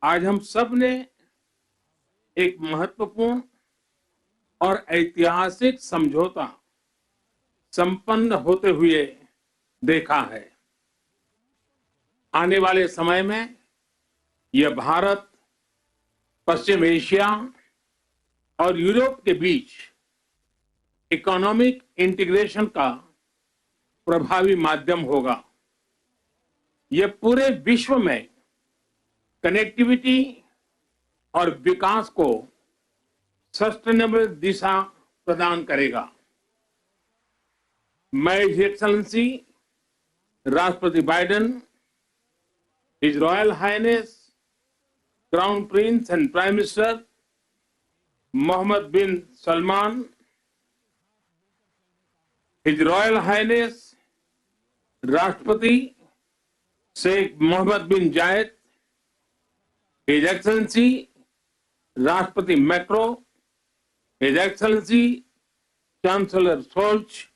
आज हम सब ने एक महत्वपूर्ण और ऐतिहासिक समझौता संपन्न होते हुए देखा है। आने वाले समय में यह भारत, पश्चिम एशिया और यूरोप के बीच इकोनॉमिक इंटीग्रेशन का प्रभावी माध्यम होगा। यह पूरे विश्व में कनेक्टिविटी और विकास को सस्टेनेबल दिशा प्रदान करेगा। मैं हिज एक्सेलेंसी राष्ट्रपति Biden, his royal highness crown prince and prime minister Mohammed bin Salman, his royal highness राष्ट्रपति Sheikh Mohamed bin Zayed, his excellency राष्ट्रपति Macron, his excellency chancellor Scholz,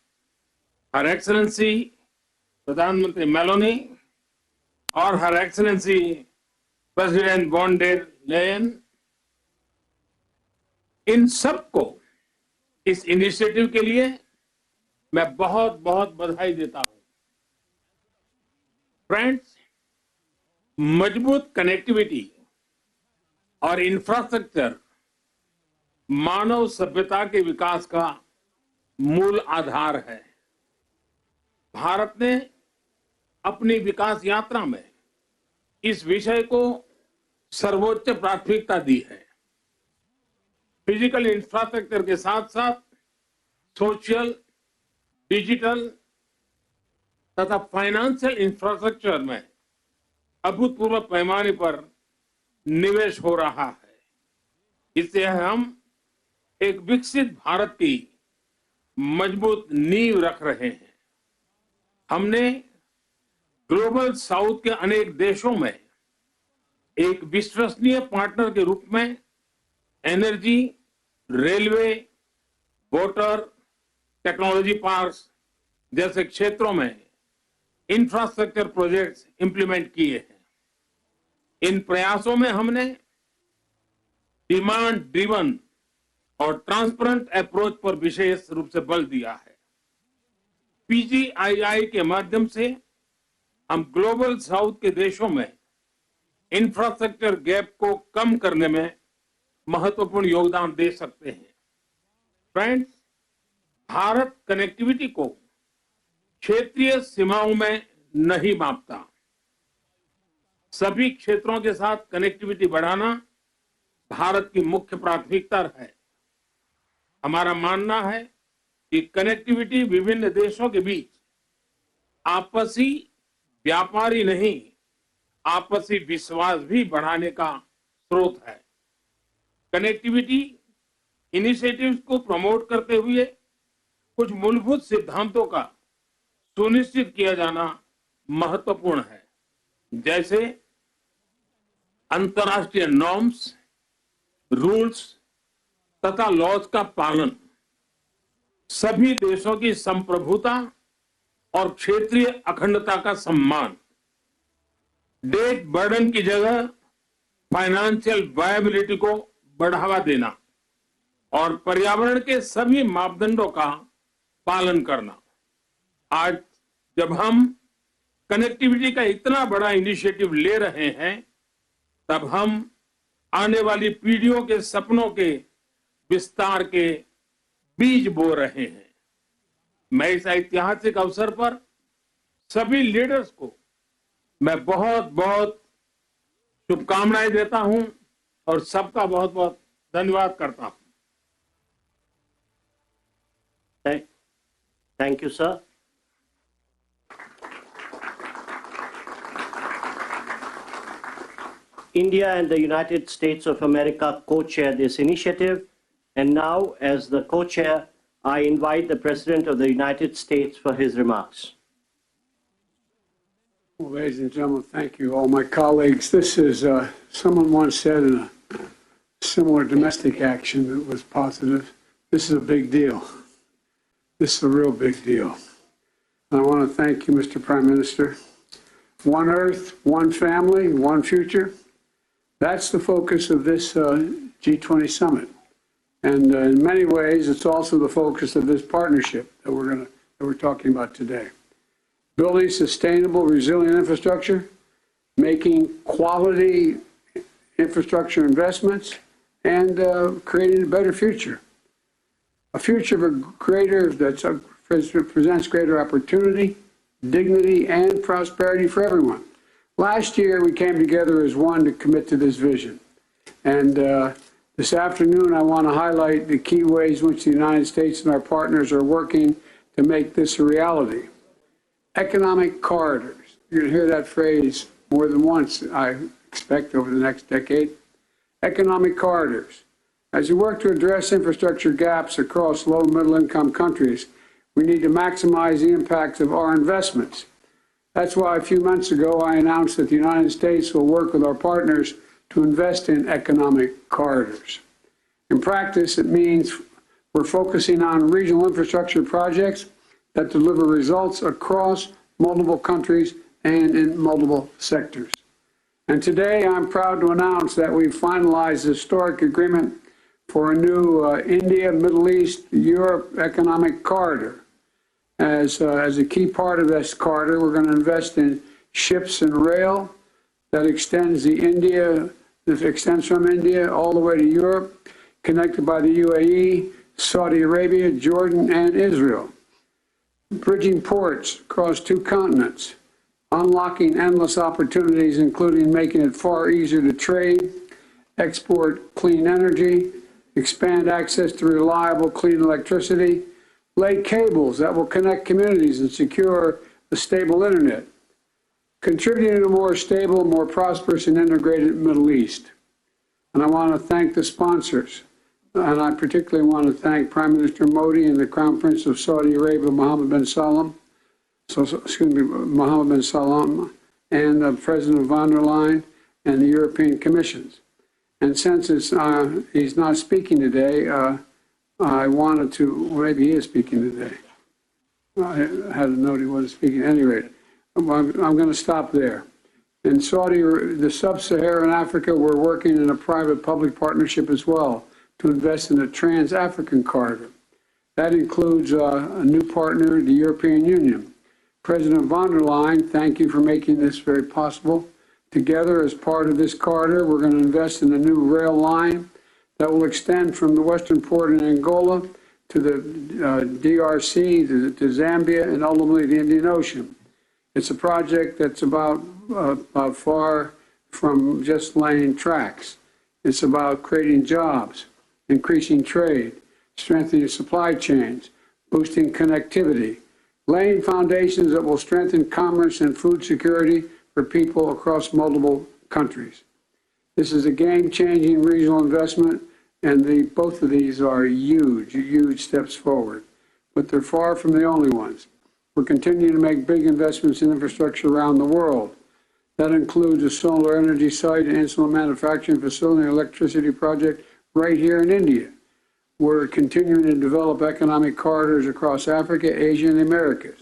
her excellency प्रधानमंत्री Meloni और her excellency president von der Leyen, इन सबको इस initiative के लिए मैं बहुत बहुत बधाई देता हूं। फ्रेंड्स, मजबूत कनेक्टिविटी और इंफ्रास्ट्रक्चर मानव सभ्यता के विकास का मूल आधार है। भारत ने अपनी विकास यात्रा में इस विषय को सर्वोच्च प्राथमिकता दी है। फिजिकल इंफ्रास्ट्रक्चर के साथ साथ सोशल, डिजिटल तथा फाइनेंशियल इंफ्रास्ट्रक्चर में अभूतपूर्व पैमाने पर निवेश हो रहा है। इससे हम एक विकसित भारत की मजबूत नींव रख रहे हैं। हमने ग्लोबल साउथ के अनेक देशों में एक विश्वसनीय पार्टनर के रूप में energy, railway, water, technology parks जैसे क्षेत्रों में इंफ्रास्ट्रक्चर प्रोजेक्ट्स इंप्लीमेंट किए हैं। इन प्रयासों में हमने डिमांड ड्रिवन और ट्रांसपेरेंट अप्रोच पर विशेष रूप से बल दिया है। पीजीआईआई के माध्यम से हम ग्लोबल साउथ के देशों में इंफ्रास्ट्रक्चर गैप को कम करने में महत्वपूर्ण योगदान दे सकते हैं। फ्रेंड्स, भारत कनेक्टिविटी को क्षेत्रीय सीमाओं में नहीं मापता। सभी क्षेत्रों के साथ कनेक्टिविटी बढ़ाना भारत की मुख्य प्राथमिकता है। हमारा मानना है कि कनेक्टिविटी विभिन्न देशों के बीच आपसी व्यापार ही नहीं, आपसी विश्वास भी बढ़ाने का स्रोत है। कनेक्टिविटी इनिशिएटिव्स को प्रमोट करते हुए कुछ मूलभूत सिद्धांतों का सुनिश्चित किया जाना महत्वपूर्ण है, जैसे अंतर्राष्ट्रीय नॉर्म्स, रूल्स तथा लॉज का पालन, सभी देशों की संप्रभुता और क्षेत्रीय अखंडता का सम्मान, डेट बर्डन की जगह फाइनेंशियल वायबिलिटी को बढ़ावा देना और पर्यावरण के सभी मापदंडों का पालन करना। आज जब हम कनेक्टिविटी का इतना बड़ा इनिशिएटिव ले रहे हैं, तब हम आने वाली पीढ़ियों के सपनों के विस्तार के बीज बो रहे हैं। मैं इस ऐतिहासिक अवसर पर सभी लीडर्स को मैं बहुत बहुत शुभकामनाएं देता हूं और सबका बहुत बहुत धन्यवाद करता हूं। Thank you, sir. India and the United States of America co-chair this initiative. And now, as the co-chair, I invite the President of the United States for his remarks. Well, ladies and gentlemen, thank you, all my colleagues. This is, someone once said in a similar domestic action that was positive, this is a big deal. This is a real big deal. And I want to thank you, Mr. Prime Minister. One Earth, one family, one future. That's the focus of this G20 summit. And in many ways, it's also the focus of this partnership that we're talking about today. Building sustainable, resilient infrastructure, making quality infrastructure investments, and creating a better future. A future that presents greater opportunity, dignity, and prosperity for everyone. Last year, we came together as one to commit to this vision. And this afternoon, I want to highlight the key ways in which the United States and our partners are working to make this a reality. Economic corridors. You're going to hear that phrase more than once, I expect, over the next decade. Economic corridors. As we work to address infrastructure gaps across low and middle income countries, we need to maximize the impacts of our investments. That's why a few months ago I announced that the United States will work with our partners to invest in economic corridors. In practice, it means we're focusing on regional infrastructure projects that deliver results across multiple countries and in multiple sectors. And today I'm proud to announce that we've finalized a historic agreement for a new India, Middle East, Europe economic corridor. As a key part of this corridor, we're going to invest in ships and rail that extends from India all the way to Europe, connected by the UAE, Saudi Arabia, Jordan, and Israel. Bridging ports across 2 continents, unlocking endless opportunities, including making it far easier to trade, export clean energy, expand access to reliable, clean electricity, lay cables that will connect communities and secure a stable internet, contributing to a more stable, more prosperous, and integrated Middle East. And I want to thank the sponsors. And I particularly want to thank Prime Minister Modi and the Crown Prince of Saudi Arabia, Mohammed bin Salman, and President von der Leyen and the European Commissions. And since he's not speaking today, I wanted to, maybe he is speaking today. I had a note he wasn't speaking. At any rate, I'm going to stop there. In the sub-Saharan Africa, we're working in a private-public partnership as well to invest in a trans-African corridor. That includes a new partner, the European Union. President von der Leyen, thank you for making this very possible. Together, as part of this corridor, we're going to invest in a new rail line that will extend from the western port in Angola to the DRC, to Zambia, and ultimately the Indian Ocean. It's a project that's about far from just laying tracks. It's about creating jobs, increasing trade, strengthening supply chains, boosting connectivity, laying foundations that will strengthen commerce and food security for people across multiple countries. This is a game-changing regional investment, and both of these are huge steps forward. But they're far from the only ones. We're continuing to make big investments in infrastructure around the world. That includes a solar energy site, an insulin manufacturing facility, and electricity project right here in India. We're continuing to develop economic corridors across Africa, Asia, and the Americas.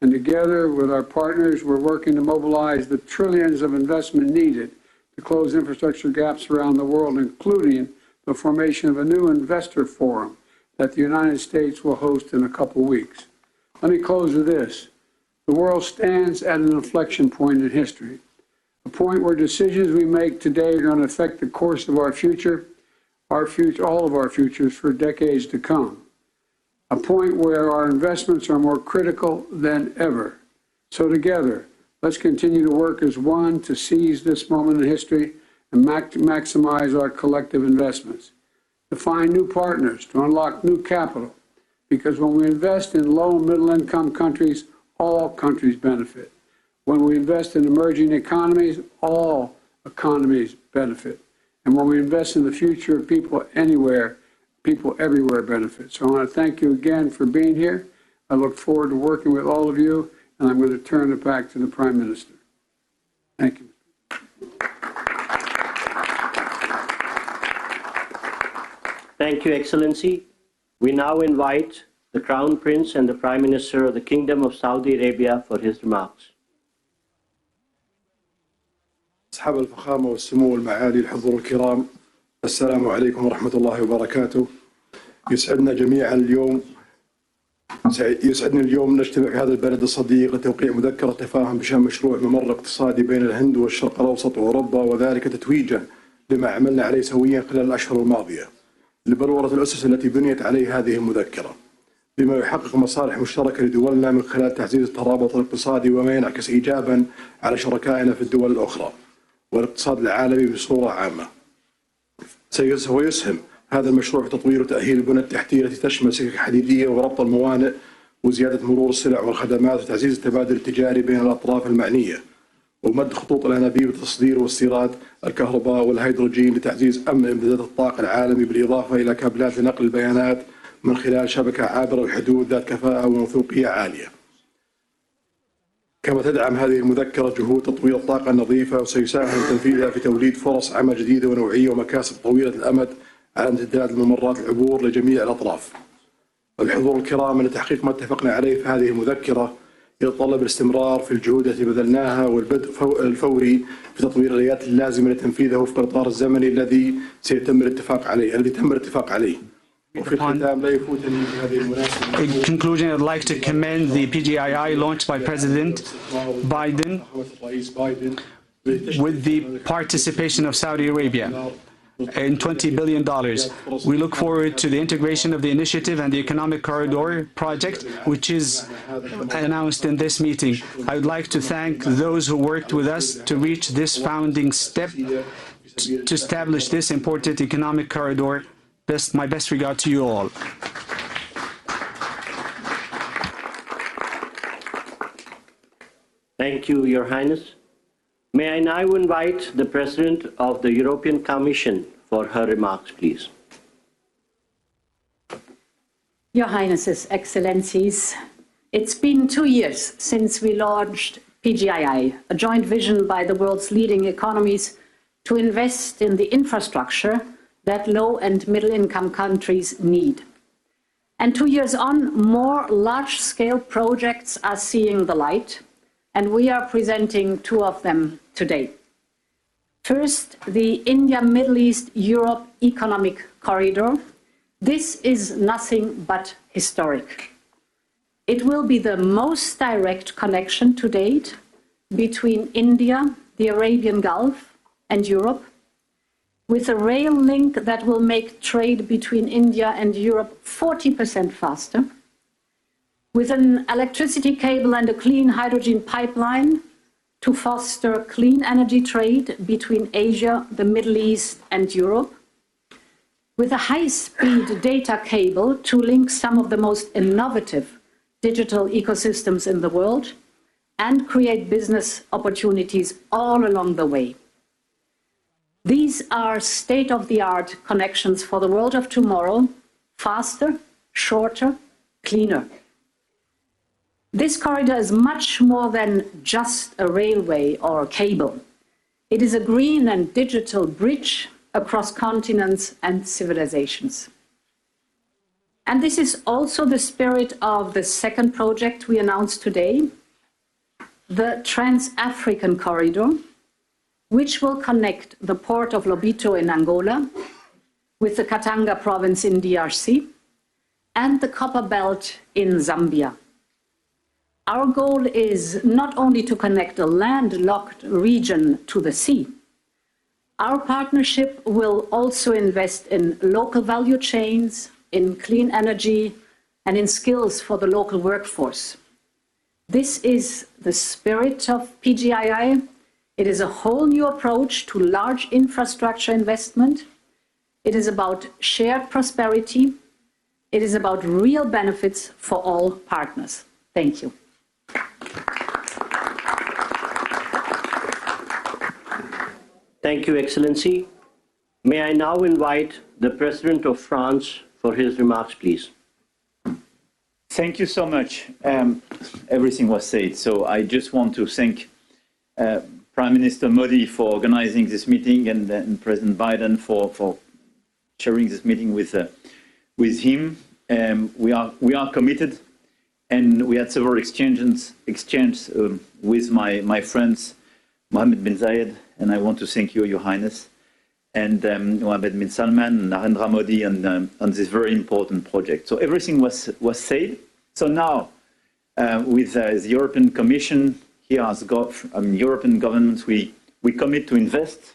And together with our partners, we're working to mobilize the trillions of investment needed to close infrastructure gaps around the world, including the formation of a new investor forum that the United States will host in a couple weeks. Let me close with this. The world stands at an inflection point in history, a point where decisions we make today are going to affect the course of our future, all of our futures for decades to come. A point where our investments are more critical than ever. So together, let's continue to work as one to seize this moment in history and maximize our collective investments, to find new partners, to unlock new capital, because when we invest in low and middle income countries, all countries benefit. When we invest in emerging economies, all economies benefit. And when we invest in the future of people anywhere, people everywhere benefit. So I want to thank you again for being here. I look forward to working with all of you, and I'm going to turn it back to the Prime Minister. Thank you. Thank you, Excellency. We now invite the Crown Prince and the Prime Minister of the Kingdom of Saudi Arabia for his remarks. أصحاب الفخامة والسمو والمعالي الحضور الكرام، السلام عليكم ورحمة الله وبركاته. يسعدني اليوم نجتمع في هذا البلد الصديق لتوقيع مذكرة تفاهم بشأن مشروع ممر اقتصادي بين الهند والشرق الأوسط وأوروبا، وذلك تتويجا لما عملنا عليه سويا خلال الأشهر الماضية لبلورة الأسس التي بنيت عليه هذه المذكرة، بما يحقق مصالح مشتركة لدولنا من خلال تعزيز الترابط الاقتصادي وما ينعكس إيجابا على شركائنا في الدول الأخرى والاقتصاد العالمي بصورة عامة. سيسهم هذا المشروع في تطوير وتأهيل البنى التحتية التي تشمل سكك حديدية وربط الموانئ وزيادة مرور السلع والخدمات وتعزيز التبادل التجاري بين الأطراف المعنية ومد خطوط الأنابيب لتصدير واستيراد الكهرباء والهيدروجين لتعزيز أمن إمدادات الطاقة العالمي، بالإضافة إلى كابلات لنقل البيانات من خلال شبكة عابرة الحدود ذات كفاءة وموثوقية عالية. كما تدعم هذه المذكرة جهود تطوير الطاقة النظيفة، وسيساهم تنفيذها في توليد فرص عمل جديدة ونوعية ومكاسب طويلة الأمد على امتداد الممرات العبور لجميع الأطراف. الحضور الكرام، لتحقيق ما اتفقنا عليه في هذه المذكرة يتطلب الاستمرار في الجهود التي بذلناها والبدء الفوري في تطوير الآليات اللازمة لتنفيذه وفق الإطار الزمني الذي تم الاتفاق عليه. In conclusion, I'd like to commend the PGII launched by President Biden with the participation of Saudi Arabia in $20 billion. We look forward to the integration of the initiative and the Economic Corridor project, which is announced in this meeting. I would like to thank those who worked with us to reach this founding step to establish this important economic corridor. My best regard to you all. Thank you, Your Highness. May I now invite the President of the European Commission for her remarks, please. Your Highnesses, Excellencies, it's been 2 years since we launched PGII, a joint vision by the world's leading economies to invest in the infrastructure that low and middle income countries need. And 2 years on, more large-scale projects are seeing the light, and we are presenting 2 of them today. First, the India-Middle East-Europe Economic Corridor. This is nothing but historic. It will be the most direct connection to date between India, the Arabian Gulf, and Europe, with a rail link that will make trade between India and Europe 40% faster, with an electricity cable and a clean hydrogen pipeline to foster clean energy trade between Asia, the Middle East, and Europe, with a high-speed data cable to link some of the most innovative digital ecosystems in the world and create business opportunities all along the way. These are state-of-the-art connections for the world of tomorrow, faster, shorter, cleaner. This corridor is much more than just a railway or a cable. It is a green and digital bridge across continents and civilizations. And this is also the spirit of the second project we announced today, the Trans-African Corridor, which will connect the port of Lobito in Angola with the Katanga province in DRC and the Copper Belt in Zambia. Our goal is not only to connect a landlocked region to the sea. Our partnership will also invest in local value chains, in clean energy, and in skills for the local workforce. This is the spirit of PGII. It is a whole new approach to large infrastructure investment. It is about shared prosperity. It is about real benefits for all partners. Thank you. Thank you, Excellency. May I now invite the President of France for his remarks, please. Thank you so much. Everything was said, so I just want to thank Prime Minister Modi for organizing this meeting and President Biden for sharing this meeting with him. We are committed, and we had several exchanges with my friends, Mohammed bin Zayed, and I want to thank you, Your Highness, and Mohammed bin Salman and Narendra Modi on this very important project. So everything was said. So now, with the European Commission, here as European governments, we commit to invest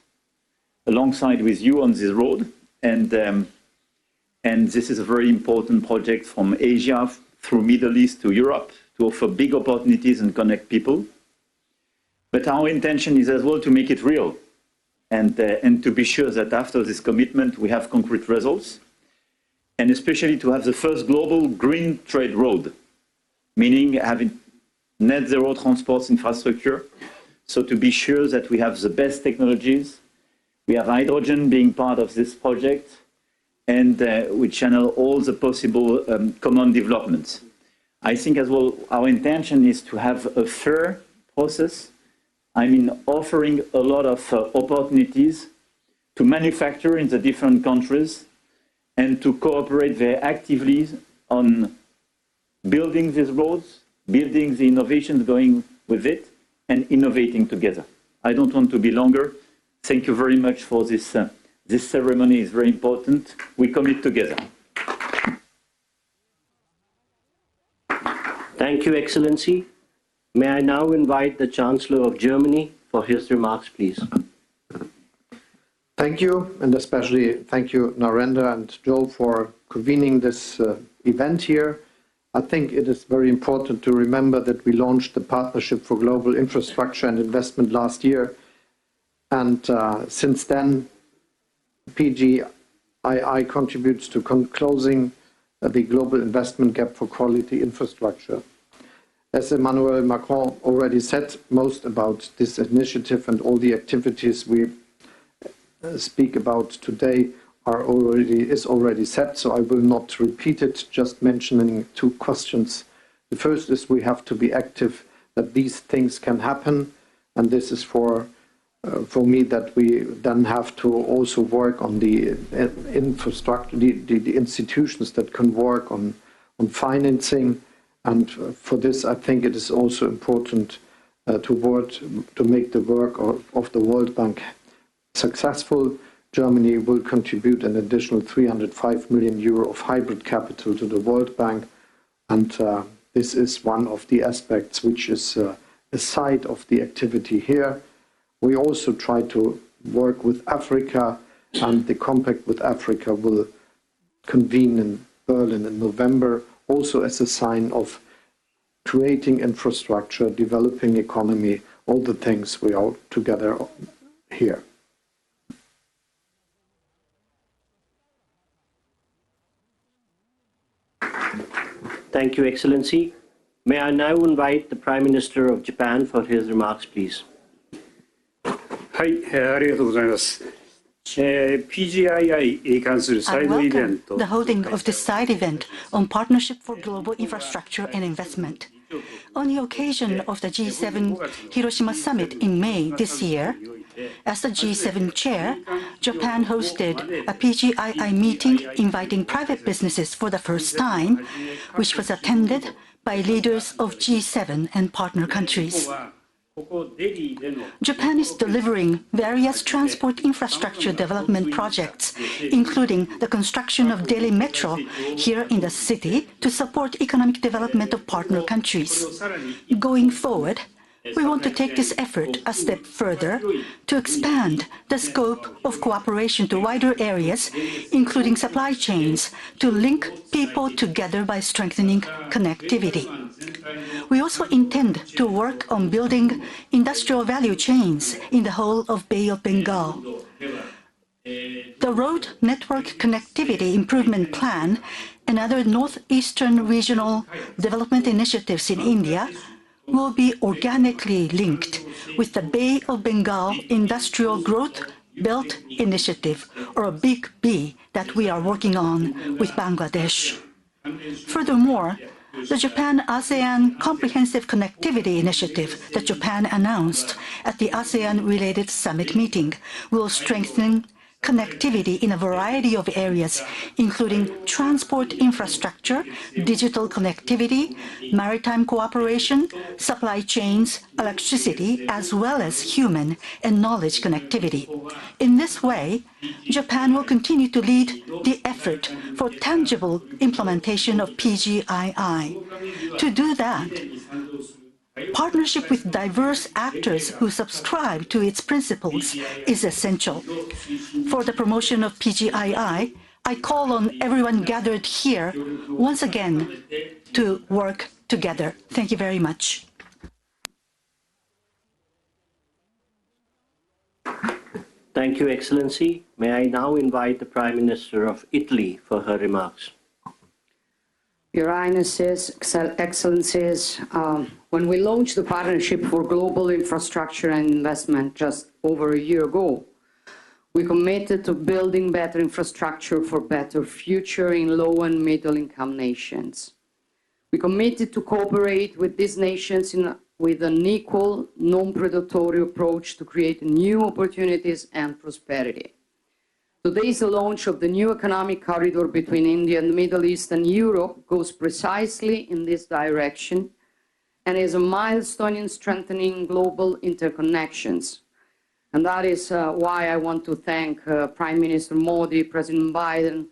alongside with you on this road, and this is a very important project from Asia through Middle East to Europe to offer big opportunities and connect people. But our intention is as well to make it real, and to be sure that after this commitment we have concrete results, and especially to have the first global green trade road, meaning having net zero transport infrastructure, so to be sure that we have the best technologies. We have hydrogen being part of this project, and we channel all the possible common developments. I think as well our intention is to have a fair process, I mean offering a lot of opportunities to manufacture in the different countries and to cooperate very actively on building these roads, building the innovations going with it, and innovating together. I don't want to be longer. Thank you very much for this. This ceremony is very important. We commit together. Thank you, Excellency. May I now invite the Chancellor of Germany for his remarks, please. Thank you, and especially thank you, Narendra and Joe, for convening this event here. I think it is very important to remember that we launched the Partnership for Global Infrastructure and Investment last year. And since then, PGII contributes to closing the global investment gap for quality infrastructure. As Emmanuel Macron already said, most about this initiative and all the activities we speak about today is already said, so I will not repeat it, just mentioning two questions. The first is we have to be active that these things can happen, and this is for me that we then have to also work on the infrastructure, the institutions that can work on financing, and for this I think it is also important to make the work of the World Bank successful. Germany will contribute an additional 305 million euro of hybrid capital to the World Bank, and this is one of the aspects which is a side of the activity here. We also try to work with Africa, and the compact with Africa will convene in Berlin in November, also as a sign of creating infrastructure, developing economy, all the things we are together here. Thank you, Excellency. May I now invite the Prime Minister of Japan for his remarks, please. はい、ありがとうございます。PGII に関するサイドイベント。 The holding of this side event on Partnership for Global Infrastructure and Investment. On the occasion of the G7 Hiroshima Summit in May this year, as the G7 chair, Japan hosted a PGII meeting inviting private businesses for the first time, which was attended by leaders of G7 and partner countries. Japan is delivering various transport infrastructure development projects, including the construction of Delhi Metro here in the city to support economic development of partner countries. Going forward, we want to take this effort a step further to expand the scope of cooperation to wider areas, including supply chains, to link people together by strengthening connectivity. We also intend to work on building industrial value chains in the whole of Bay of Bengal. The Road Network Connectivity Improvement Plan and other northeastern regional development initiatives in India will be organically linked with the Bay of Bengal Industrial Growth Belt Initiative, or a Big B, that we are working on with Bangladesh. Furthermore, the Japan-ASEAN Comprehensive Connectivity Initiative that Japan announced at the ASEAN-related summit meeting will strengthen connectivity in a variety of areas, including transport infrastructure, digital connectivity, maritime cooperation, supply chains, electricity, as well as human and knowledge connectivity. In this way, Japan will continue to lead the effort for tangible implementation of PGII. To do that, partnership with diverse actors who subscribe to its principles is essential. For the promotion of PGII, I call on everyone gathered here once again to work together. Thank you very much. Thank you, Excellency. May I now invite the Prime Minister of Italy for her remarks. Your Highnesses, Excellencies, when we launched the Partnership for Global Infrastructure and Investment just over a year ago, we committed to building better infrastructure for better future in low and middle income nations. We committed to cooperate with these nations with an equal, non-predatory approach to create new opportunities and prosperity. Today, the launch of the new economic corridor between India and the Middle East and Europe goes precisely in this direction and is a milestone in strengthening global interconnections. And that is why I want to thank Prime Minister Modi, President Biden,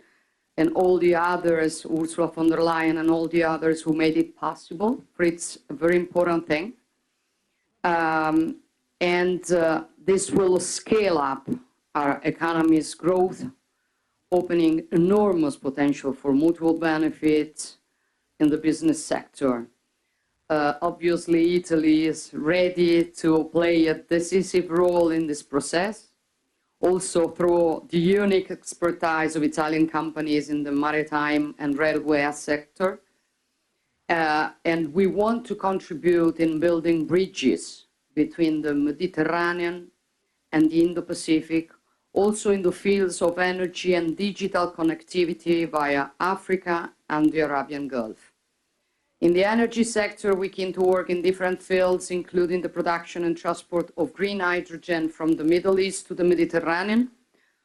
and all the others, Ursula von der Leyen and all the others who made it possible, for it's a very important thing. This will scale up our economy's growth, opening enormous potential for mutual benefits in the business sector. Obviously, Italy is ready to play a decisive role in this process, also through the unique expertise of Italian companies in the maritime and railway sector. And we want to contribute in building bridges between the Mediterranean and the Indo-Pacific, also in the fields of energy and digital connectivity via Africa and the Arabian Gulf. In the energy sector, we can work in different fields, including the production and transport of green hydrogen from the Middle East to the Mediterranean.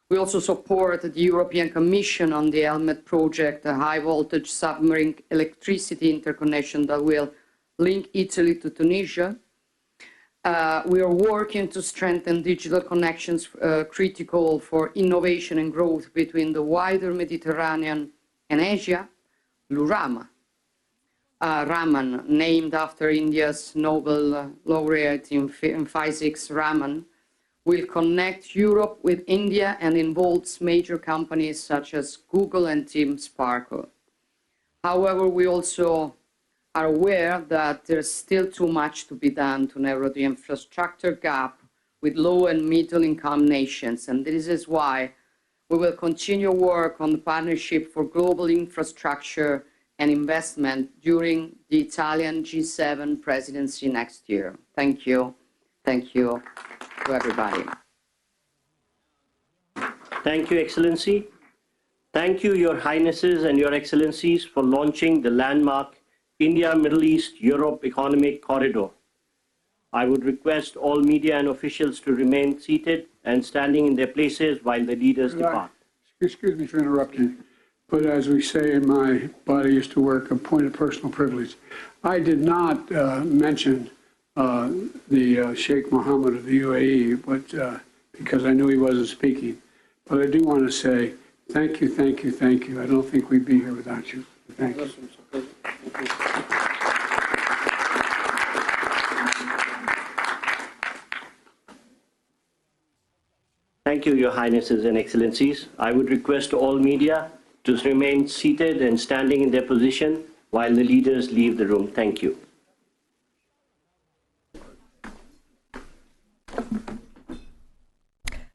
We also support the European Commission on the Helmet project, a high-voltage submarine electricity interconnection that will link Italy to Tunisia. We are working to strengthen digital connections critical for innovation and growth between the wider Mediterranean and Asia. Lurama, Raman, named after India's Nobel laureate in physics, Raman, will connect Europe with India and involves major companies such as Google and Team Sparkle. However, we also are aware that there's still too much to be done to narrow the infrastructure gap with low and middle income nations, and this is why we will continue work on the Partnership for Global Infrastructure and Investment during the Italian G7 presidency next year. Thank you. Thank you to everybody. Thank you, Excellency. Thank you, Your Highnesses and Your Excellencies, for launching the landmark India, Middle East, Europe Economic Corridor. I would request all media and officials to remain seated and standing in their places while the leaders depart. Excuse me for interrupting, but as we say in my body used to work, a point of personal privilege. I did not mention the Sheikh Mohammed of the UAE, but because I knew he wasn't speaking. But I do want to say thank you, thank you, thank you. I don't think we'd be here without you. Thank you. Thank you, Your Highnesses and Excellencies. I would request all media to remain seated and standing in their position while the leaders leave the room. Thank you.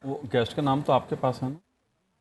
वो guest का नाम तो आपके पास है ना?